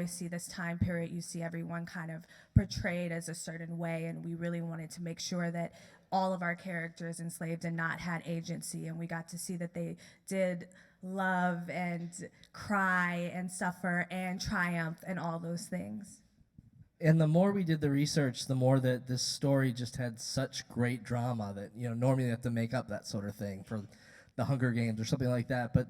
always see this time period, you see everyone kind of portrayed as a certain way, and we really wanted to make sure that all of our characters enslaved and not had agency, and we got to see that they did love and cry and suffer and triumph and all those things. And the more we did the research, the more that this story just had such great drama that, normally you have to make up that sort of thing for the Hunger Games or something like that. But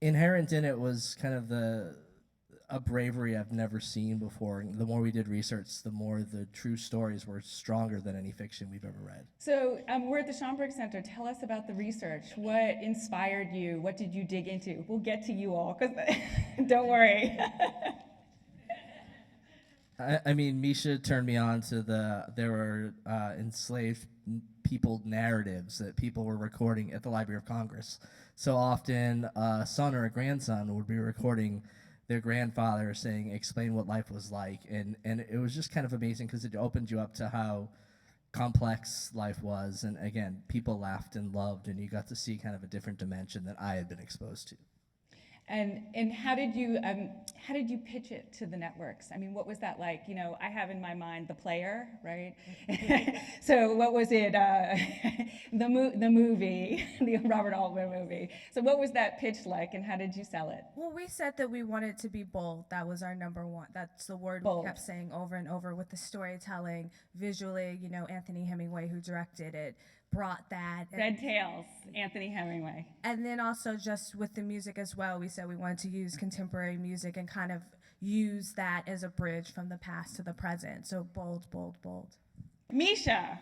inherent in it was kind of a bravery I've never seen before. And the more we did research, the more the true stories were stronger than any fiction we've ever read. So we're at the Schomburg Center. Tell us about the research. What inspired you? What did you dig into? We'll get to you all, because don't worry. I mean, Misha turned me on to there were enslaved people narratives that people were recording at the Library of Congress. So often a son or a grandson would be recording their grandfather saying, explain what life was like. And it was just kind of amazing because it opened you up to how complex life was. And again, people laughed and loved, and you got to see kind of a different dimension that I had been exposed to. And how did you pitch it to the networks? I mean, what was that like? I have in my mind The Player, right? So what was it? The movie, the Robert Altman movie. So what was that pitch like, and how did you sell it? Well, we said that we wanted to be bold. That was our number one. That's the word bold. We kept saying over and over with the storytelling. Visually, Anthony Hemingway, who directed it, brought that. Red Tails, Anthony Hemingway. And then also just with the music as well, we said we wanted to use contemporary music and kind of use that as a bridge from the past to the present. So bold, bold, bold. Misha,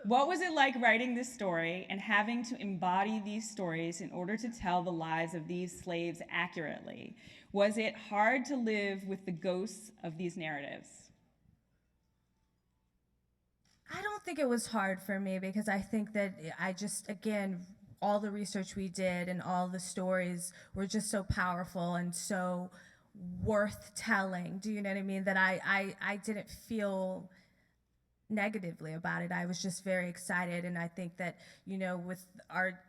what was it like writing this story and having to embody these stories in order to tell the lives of these slaves accurately? Was it hard to live with the ghosts of these narratives? I don't think it was hard for me, because I think that again, all the research we did and all the stories were just so powerful and so worth telling. Do you know what I mean? That I didn't feel negatively about it. I was just very excited, and I think that, with our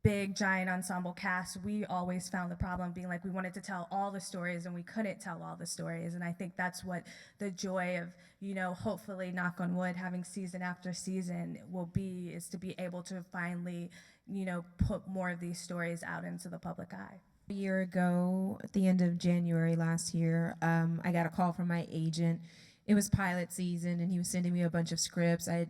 big giant ensemble cast, we always found the problem being like we wanted to tell all the stories and we couldn't tell all the stories. And I think that's what the joy of, hopefully, knock on wood, having season after season will be, is to be able to finally, put more of these stories out into the public eye. A year ago, at the end of January last year, I got a call from my agent. It was pilot season, and he was sending me a bunch of scripts. I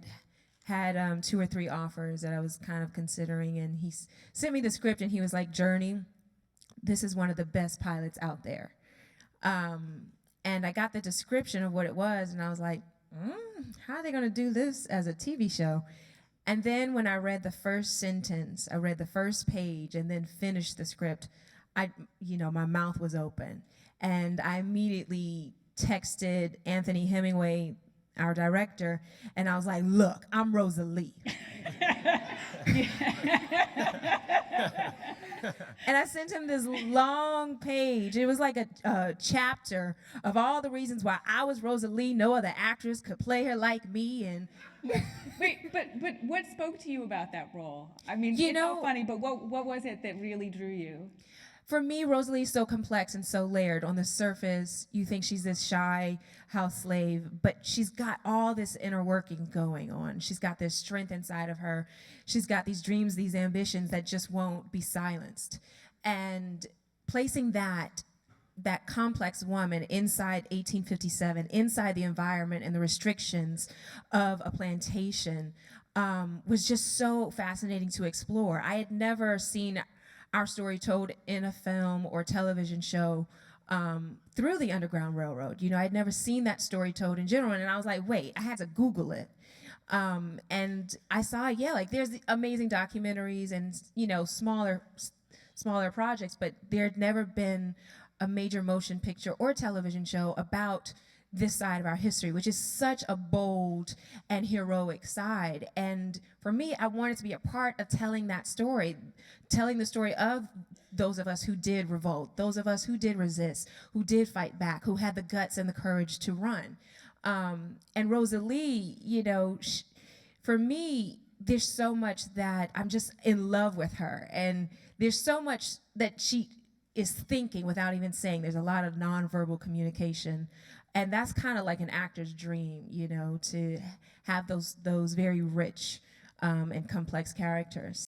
had 2 or 3 offers that I was kind of considering, and he sent me the script, and he was like, Jurnee, this is one of the best pilots out there. And I got the description of what it was, and I was like, how are they going to do this as a TV show? And then when I read the first sentence, I read the first page and then finished the script, my mouth was open. And I immediately texted Anthony Hemingway, our director, and I was like, look, I'm Rosalie. And I sent him this long page. It was like a chapter of all the reasons why I was Rosalie. No other actress could play her like me. And Wait, but what spoke to you about that role? I mean, it's so funny, but what was it that really drew you? For me, Rosalie is so complex and so layered. On the surface, you think she's this shy house slave, but she's got all this inner working going on. She's got this strength inside of her. She's got these dreams, these ambitions that just won't be silenced. And placing that complex woman inside 1857, inside the environment and the restrictions of a plantation, was just so fascinating to explore. I had never seen our story told in a film or television show through the Underground Railroad. I'd never seen that story told in general, and I was like, wait, I had to Google it. And I saw, there's amazing documentaries and, smaller projects, but there had never been a major motion picture or television show about this side of our history, which is such a bold and heroic side. And for me, I wanted to be a part of telling that story, telling the story of those of us who did revolt, those of us who did resist, who did fight back, who had the guts and the courage to run. And Rosalie, for me, there's so much that I'm just in love with her. And there's so much that she is thinking without even saying. There's a lot of nonverbal communication, and that's kind of like an actor's dream, you know, to have those very rich and complex characters.